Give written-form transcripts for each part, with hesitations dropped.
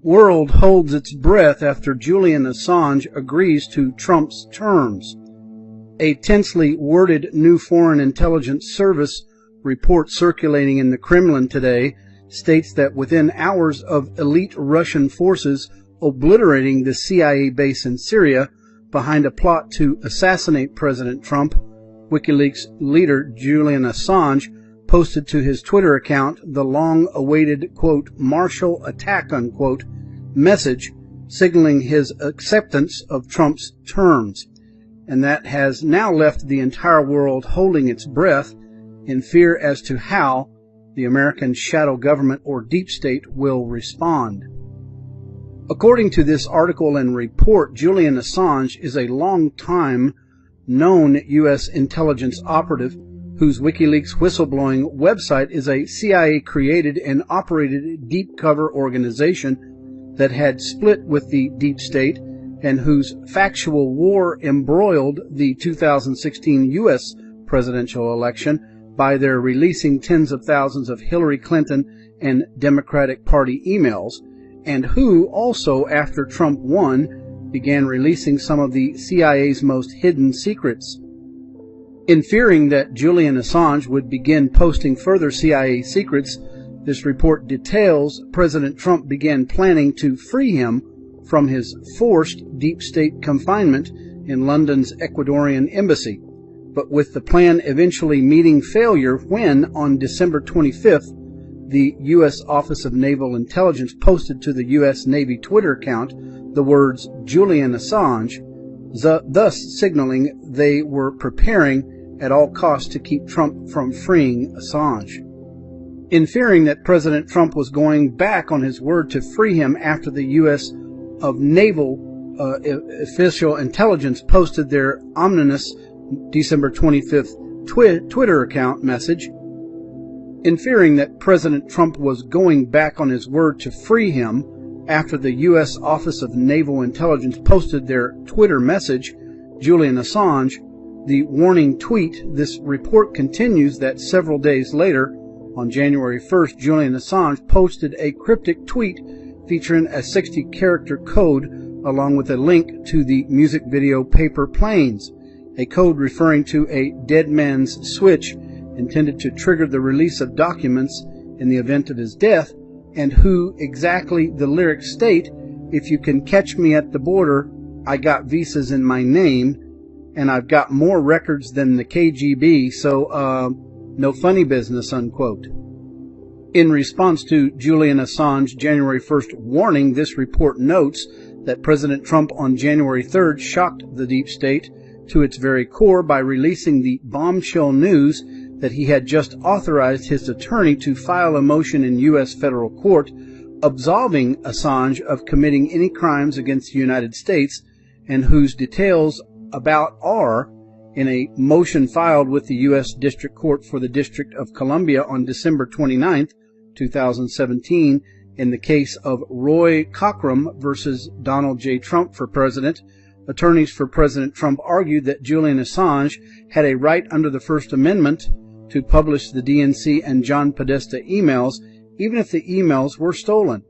world holds its breath after Julian Assange agrees to Trump's terms. A tensely worded new Foreign Intelligence Service report circulating in the Kremlin today states that within hours of elite Russian forces obliterating the CIA base in Syria behind a plot to assassinate President Trump, Wikileaks leader Julian Assange posted to his Twitter account the long-awaited, quote, "martial attack," unquote, message signaling his acceptance of Trump's terms. And that has now left the entire world holding its breath in fear as to how the American shadow government or deep state will respond. According to this article and report, Julian Assange is a long-time known U.S. intelligence operative whose WikiLeaks whistleblowing website is a CIA-created and operated deep cover organization that had split with the deep state and whose factual war embroiled the 2016 U.S. presidential election by their releasing tens of thousands of Hillary Clinton and Democratic Party emails, and who also, after Trump won, began releasing some of the CIA's most hidden secrets. In fearing that Julian Assange would begin posting further CIA secrets, this report details President Trump began planning to free him from his forced deep state confinement in London's Ecuadorian embassy, but with the plan eventually meeting failure when, on December 25th, the U.S. Office of Naval Intelligence posted to the U.S. Navy Twitter account the words Julian Assange, thus signaling they were preparing at all costs to keep Trump from freeing Assange. In fearing that President Trump was going back on his word to free him after the U.S. of Naval Official Intelligence posted their ominous December 25th Twitter account message, in fearing that President Trump was going back on his word to free him after the U.S. Office of Naval Intelligence posted their Twitter message, Julian Assange, the warning tweet, this report continues that several days later, on January 1st, Julian Assange posted a cryptic tweet featuring a 60-character code along with a link to the music video Paper Planes, a code referring to a dead man's switch intended to trigger the release of documents in the event of his death, and who exactly the lyrics state, "If you can catch me at the border, I got visas in my name, and I've got more records than the KGB, so, no funny business," unquote. In response to Julian Assange's January 1st warning, this report notes that President Trump on January 3rd shocked the deep state to its very core by releasing the bombshell news that he had just authorized his attorney to file a motion in U.S. federal court absolving Assange of committing any crimes against the United States, and whose details about are in a motion filed with the U.S. District Court for the District of Columbia on December 29, 2017, in the case of Roy Cockrum versus Donald J. Trump for president. Attorneys for President Trump argued that Julian Assange had a right under the First Amendment to publish the DNC and John Podesta emails, even if the emails were stolen.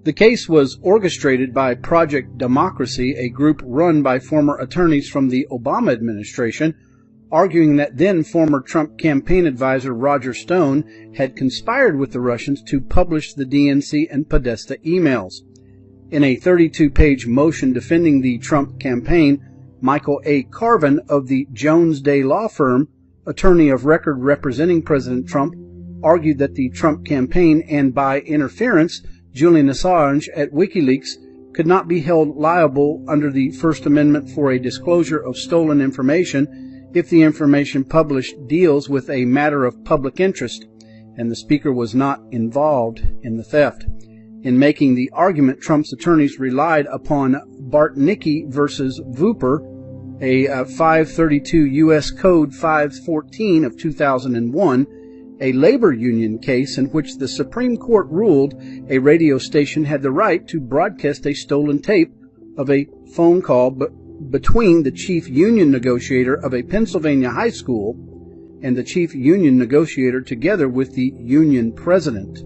The case was orchestrated by Project Democracy, a group run by former attorneys from the Obama administration, arguing that then former Trump campaign advisor Roger Stone had conspired with the Russians to publish the DNC and Podesta emails. In a 32-page motion defending the Trump campaign, Michael A. Carvin of the Jones Day law firm, attorney of record representing President Trump, argued that the Trump campaign and, by interference, Julian Assange at WikiLeaks could not be held liable under the First Amendment for a disclosure of stolen information if the information published deals with a matter of public interest, and the speaker was not involved in the theft. In making the argument, Trump's attorneys relied upon Bartnicki versus Vooper, a 532 U.S. Code 514 of 2001, a labor union case in which the Supreme Court ruled a radio station had the right to broadcast a stolen tape of a phone call between the chief union negotiator of a Pennsylvania high school and the chief union negotiator together with the union president.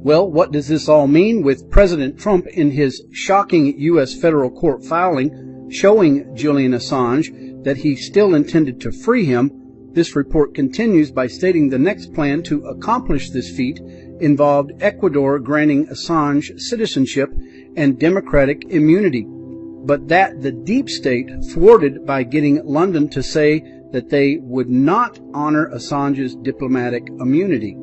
Well, what does this all mean? With President Trump in his shocking U.S. federal court filing showing Julian Assange that he still intended to free him, this report continues by stating the next plan to accomplish this feat involved Ecuador granting Assange citizenship and democratic immunity, but that the deep state thwarted by getting London to say that they would not honor Assange's diplomatic immunity.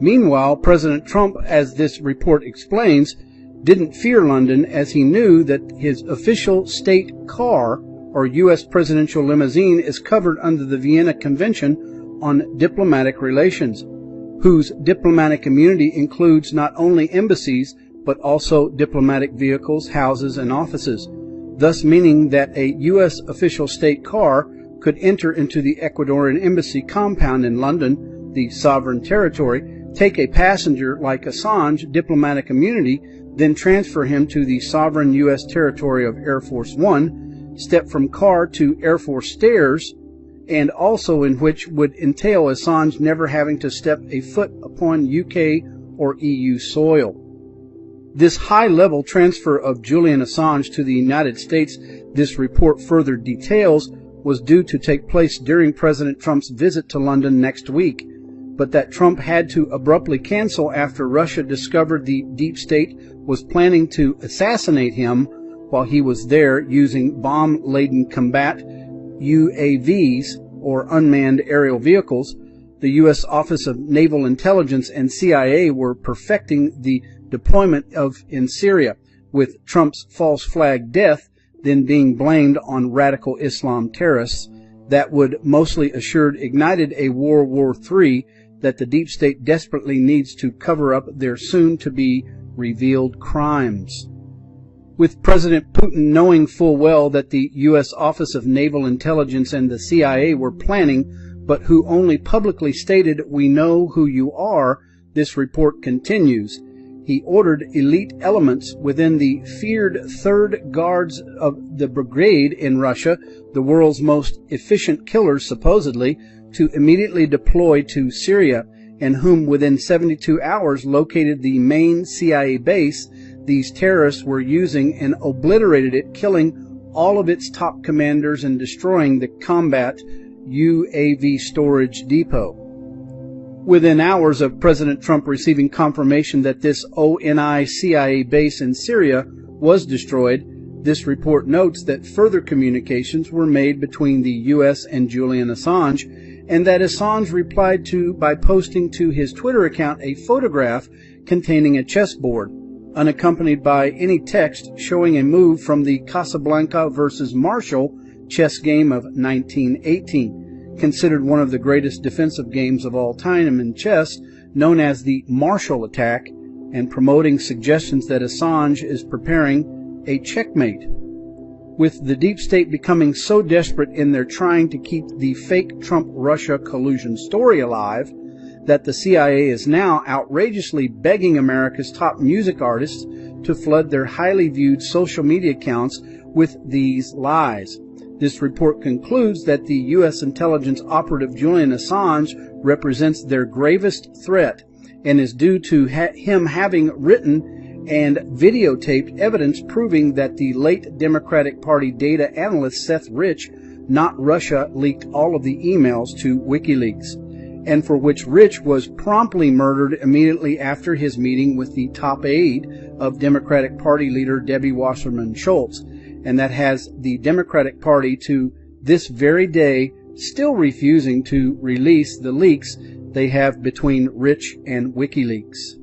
Meanwhile, President Trump, as this report explains, didn't fear London, as he knew that his official state car, or U.S. presidential limousine, is covered under the Vienna Convention on Diplomatic Relations, whose diplomatic immunity includes not only embassies, but also diplomatic vehicles, houses, and offices, thus meaning that a U.S. official state car could enter into the Ecuadorian embassy compound in London, the sovereign territory, take a passenger like Assange, diplomatic immunity, then transfer him to the sovereign U.S. territory of Air Force One, step from car to Air Force stairs, and also in which would entail Assange never having to step a foot upon UK or EU soil. This high-level transfer of Julian Assange to the United States, this report further details, was due to take place during President Trump's visit to London next week, but that Trump had to abruptly cancel after Russia discovered the deep state was planning to assassinate him while he was there using bomb-laden combat UAVs, or unmanned aerial vehicles. The U.S. Office of Naval Intelligence and CIA were perfecting the deployment in Syria, with Trump's false flag death then being blamed on radical Islam terrorists that would mostly assured ignited a World War III that the deep state desperately needs to cover up their soon-to-be revealed crimes. With President Putin knowing full well that the U.S. Office of Naval Intelligence and the CIA were planning, but who only publicly stated, "We know who you are," this report continues. He ordered elite elements within the feared 3rd Guards of the Brigade in Russia, the world's most efficient killers supposedly, to immediately deploy to Syria, and whom within 72 hours located the main CIA base these terrorists were using and obliterated it, killing all of its top commanders and destroying the combat UAV storage depot. Within hours of President Trump receiving confirmation that this ONI CIA base in Syria was destroyed, this report notes that further communications were made between the U.S. and Julian Assange, and that Assange replied to by posting to his Twitter account a photograph containing a chessboard, unaccompanied by any text, showing a move from the Casablanca versus Marshall chess game of 1918, considered one of the greatest defensive games of all time in chess, known as the Marshall attack, and promoting suggestions that Assange is preparing a checkmate. With the deep state becoming so desperate in their trying to keep the fake Trump-Russia collusion story alive, that the CIA is now outrageously begging America's top music artists to flood their highly viewed social media accounts with these lies. This report concludes that the U.S. intelligence operative Julian Assange represents their gravest threat and is due to him having written and videotaped evidence proving that the late Democratic Party data analyst Seth Rich, not Russia, leaked all of the emails to Wikileaks, and for which Rich was promptly murdered immediately after his meeting with the top aide of Democratic Party leader Debbie Wasserman Schultz, and that has the Democratic Party to this very day still refusing to release the leaks they have between Rich and Wikileaks.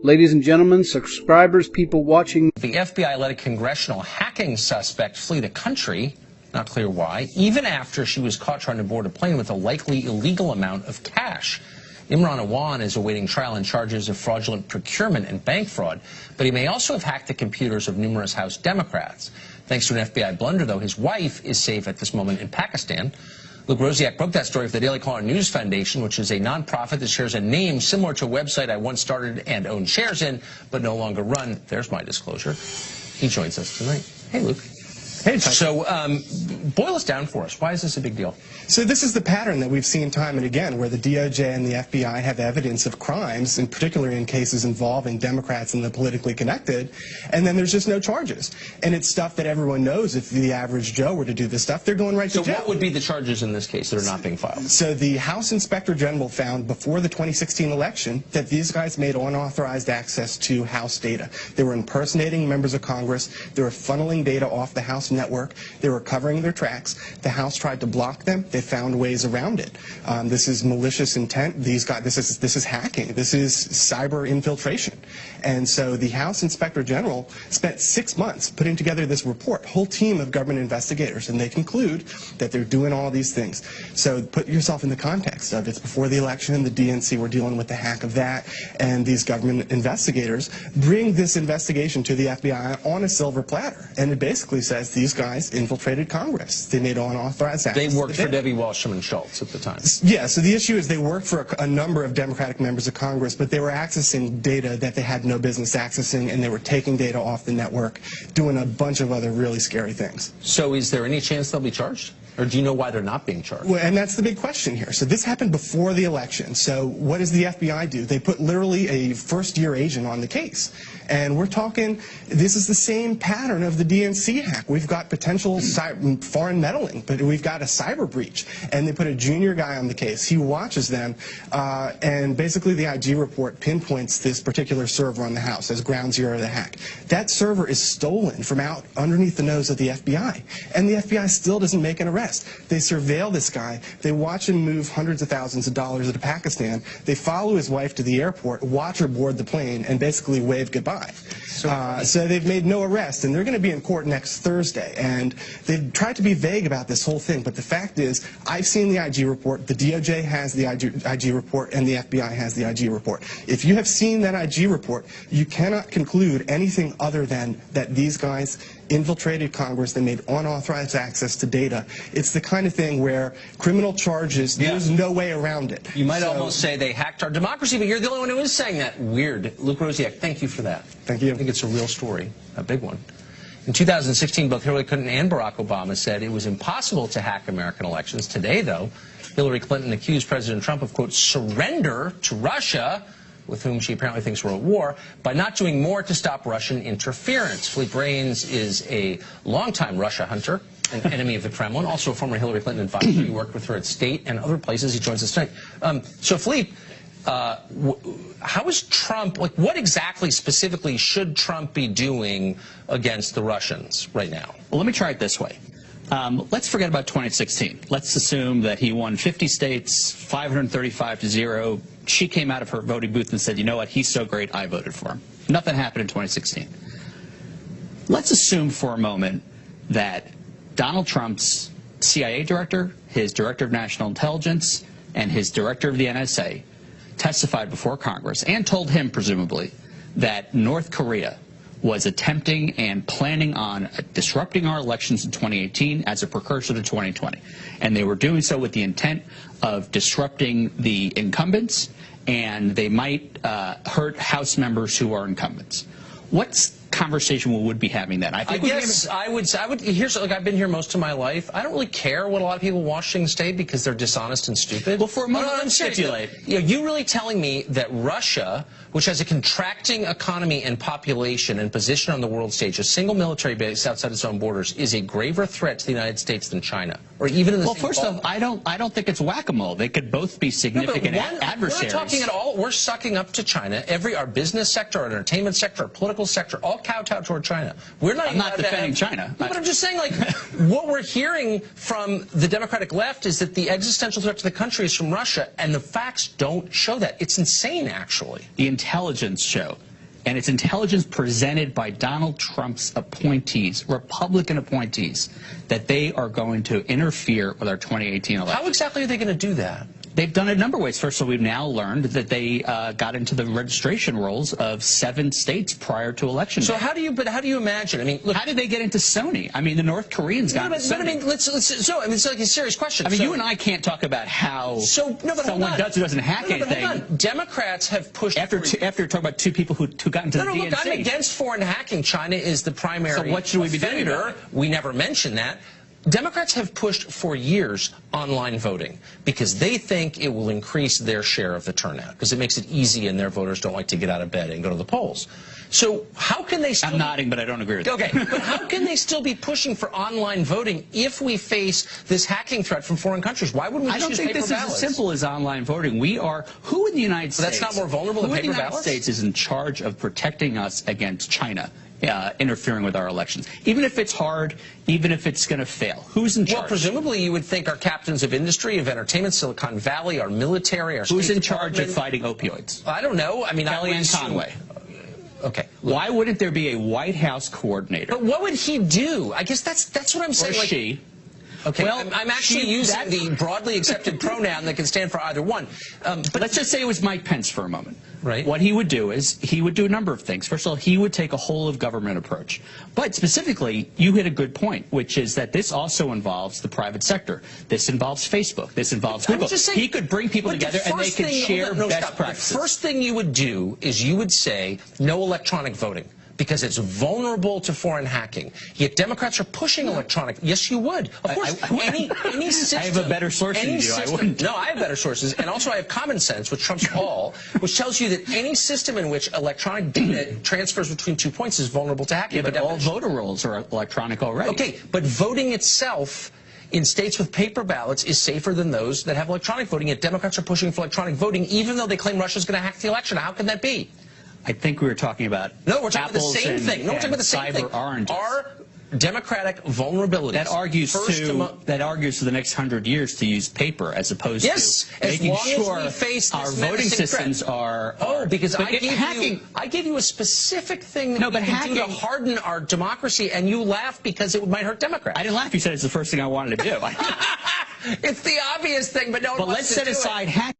Ladies and gentlemen, subscribers, people watching. The FBI let a congressional hacking suspect flee the country, not clear why, even after she was caught trying to board a plane with a likely illegal amount of cash. Imran Awan is awaiting trial on charges of fraudulent procurement and bank fraud, but he may also have hacked the computers of numerous House Democrats. Thanks to an FBI blunder, though, his wife is safe at this moment in Pakistan. Luke Rosiak broke that story for the Daily Caller News Foundation, which is a nonprofit that shares a name similar to a website I once started and owned shares in, but no longer run. There's my disclosure. He joins us tonight. Hey, Luke. Hey, so boil us down for us. Why is this a big deal? So this is the pattern that we've seen time and again, where the DOJ and the FBI have evidence of crimes, and particularly in cases involving Democrats and the politically connected, and then there's just no charges. And it's stuff that everyone knows. If the average Joe were to do this stuff, they're going right to jail. So what would be the charges in this case that are not being filed? So the House Inspector General found before the 2016 election that these guys made unauthorized access to House data. They were impersonating members of Congress. They were funneling data off the House network. They were covering their tracks. The House tried to block them. They found ways around it. This is malicious intent. These guys, this is hacking. This is cyber infiltration. And so the House Inspector General spent 6 months putting together this report, whole team of government investigators, and they conclude that they're doing all these things. So put yourself in the context of it's before the election, the DNC were dealing with the hack of that, and these government investigators bring this investigation to the FBI on a silver platter. And it basically says these guys infiltrated Congress. They made unauthorized access. They worked for Debbie Wasserman Schultz at the time. Yeah, so the issue is they worked for a number of Democratic members of Congress, but they were accessing data that they had no business accessing, and they were taking data off the network, doing a bunch of other really scary things. So is there any chance they'll be charged? Or do you know why they're not being charged? Well, and that's the big question here. So this happened before the election. So what does the FBI do? They put literally a first-year agent on the case. And we're talking, this is the same pattern of the DNC hack. We've got potential foreign meddling, but we've got a cyber breach. And they put a junior guy on the case. He watches them, and basically the IG report pinpoints this particular server on the House as ground zero of the hack. That server is stolen from out underneath the nose of the FBI. And the FBI still doesn't make an arrest. They surveil this guy. They watch him move hundreds of thousands of dollars to Pakistan. They follow his wife to the airport, watch her board the plane, and basically wave goodbye. So they've made no arrest, and they're going to be in court next Thursday. And they've tried to be vague about this whole thing, but the fact is, I've seen the IG report, the DOJ has the IG report, and the FBI has the IG report. If you have seen that IG report, you cannot conclude anything other than that these guys infiltrated Congress. They made unauthorized access to data. It's the kind of thing where criminal charges, there's no way around it. You might almost say they hacked our democracy, but you're the only one who is saying that. Weird. Luke Rosiak, thank you for that. Thank you. I think it's a real story, a big one. In 2016, both Hillary Clinton and Barack Obama said it was impossible to hack American elections. Today, though, Hillary Clinton accused President Trump of, quote, surrender to Russia, with whom she apparently thinks we're at war, by not doing more to stop Russian interference. Philippe Reines is a longtime Russia hunter, an enemy of the Kremlin, also a former Hillary Clinton advisor. He worked with her at State and other places. He joins us tonight. So, Philippe, how is Trump, like, what exactly specifically should Trump be doing against the Russians right now? Well, let me try it this way. Let's forget about 2016. Let's assume that he won 50 states, 535-0. She came out of her voting booth and said, you know what, he's so great, I voted for him. Nothing happened in 2016. Let's assume for a moment that Donald Trump's CIA director, his director of national intelligence, and his director of the NSA testified before Congress and told him, presumably, that North Korea was attempting and planning on disrupting our elections in 2018 as a precursor to 2020. And they were doing so with the intent of disrupting the incumbents, and they might hurt House members who are incumbents. What conversation would be having then? I guess I would. Here's, like, I've been here most of my life. I don't really care what a lot of people in Washington State, because they're dishonest and stupid. Well, for a moment, let's stipulate. You really telling me that Russia, which has a contracting economy and population and position on the world stage, a single military base outside its own borders, is a graver threat to the United States than China, or even in the well, first off, I don't think it's whack-a-mole. They could both be significant adversaries. We're not talking at all. We're sucking up to China. Our business sector, our entertainment sector, our political sector, all kowtow toward China. We're not. I'm not defending China. No, but I'm just saying, like, what we're hearing from the Democratic left is that the existential threat to the country is from Russia, and the facts don't show that. It's insane, actually. The intelligence show, and it's intelligence presented by Donald Trump's appointees, Republican appointees, that they are going to interfere with our 2018 election. How exactly are they going to do that? They've done it a number of ways. First of all, we've now learned that they got into the registration rolls of 7 states prior to election day. So how do you imagine? I mean, look, how did they get into Sony? I mean, the North Koreans got into Sony. I mean, it's like a serious question. I mean, you and I can't talk about how someone does or doesn't hack anything. Hold on. Democrats have pushed after talking about 2 people who got into the DNC. Look, I'm against foreign hacking. China is the primary. So what should we be doing about it? We never mentioned that. Democrats have pushed for years online voting because they think it will increase their share of the turnout because it makes it easy and their voters don't like to get out of bed and go to the polls. So how can they still... I'm nodding, but I don't agree with that. Okay, but how can they still be pushing for online voting if we face this hacking threat from foreign countries? Why wouldn't we just use paper ballots? I don't think this is as simple as online voting. Who in the United States... That's not more vulnerable than paper ballots? Who in the United States is in charge of protecting us against China? Interfering with our elections, even if it's hard, even if it's going to fail. Who's in charge? Well, presumably you would think our captains of industry, of entertainment, Silicon Valley, our military, our Who's in charge of fighting opioids? I don't know. I mean, Kellyanne Conway. Okay. Why wouldn't there be a White House coordinator? But what would he do? I guess that's what I'm saying. Or she. Okay, well, I'm actually using the broadly accepted pronoun that can stand for either one. But let's just say it was Mike Pence for a moment. Right. What he would do is he would do a number of things. First of all, he would take a whole-of-government approach. But specifically, you hit a good point, which is that this also involves the private sector. This involves Facebook. This involves Google. He could bring people together and they could share best practices. The first thing you would do is you would say no electronic voting, because it's vulnerable to foreign hacking. Yet Democrats are pushing electronic. Yes, you would. Of course, any system. I have a better source than you. I wouldn't. No, I have better sources, and also I have common sense, which trumps all, which tells you that any system in which electronic data transfers between 2 points is vulnerable to hacking. Yeah, but all voter rolls are electronic already. Okay, but voting itself in states with paper ballots is safer than those that have electronic voting. Yet Democrats are pushing for electronic voting, even though they claim Russia's going to hack the election. How can that be? I think we were talking about No, we're talking about the same thing. No, we're talking about the same thing. Oranges. Our democratic vulnerabilities. That argues for the next 100 years to use paper as opposed to making sure our voting systems are. Oh, because I gave you a specific thing that we can do to harden our democracy, and you laughed because it might hurt Democrats. I didn't laugh. You said it's the first thing I wanted to do. It's the obvious thing, but no one wants to do it. But let's set aside hacking.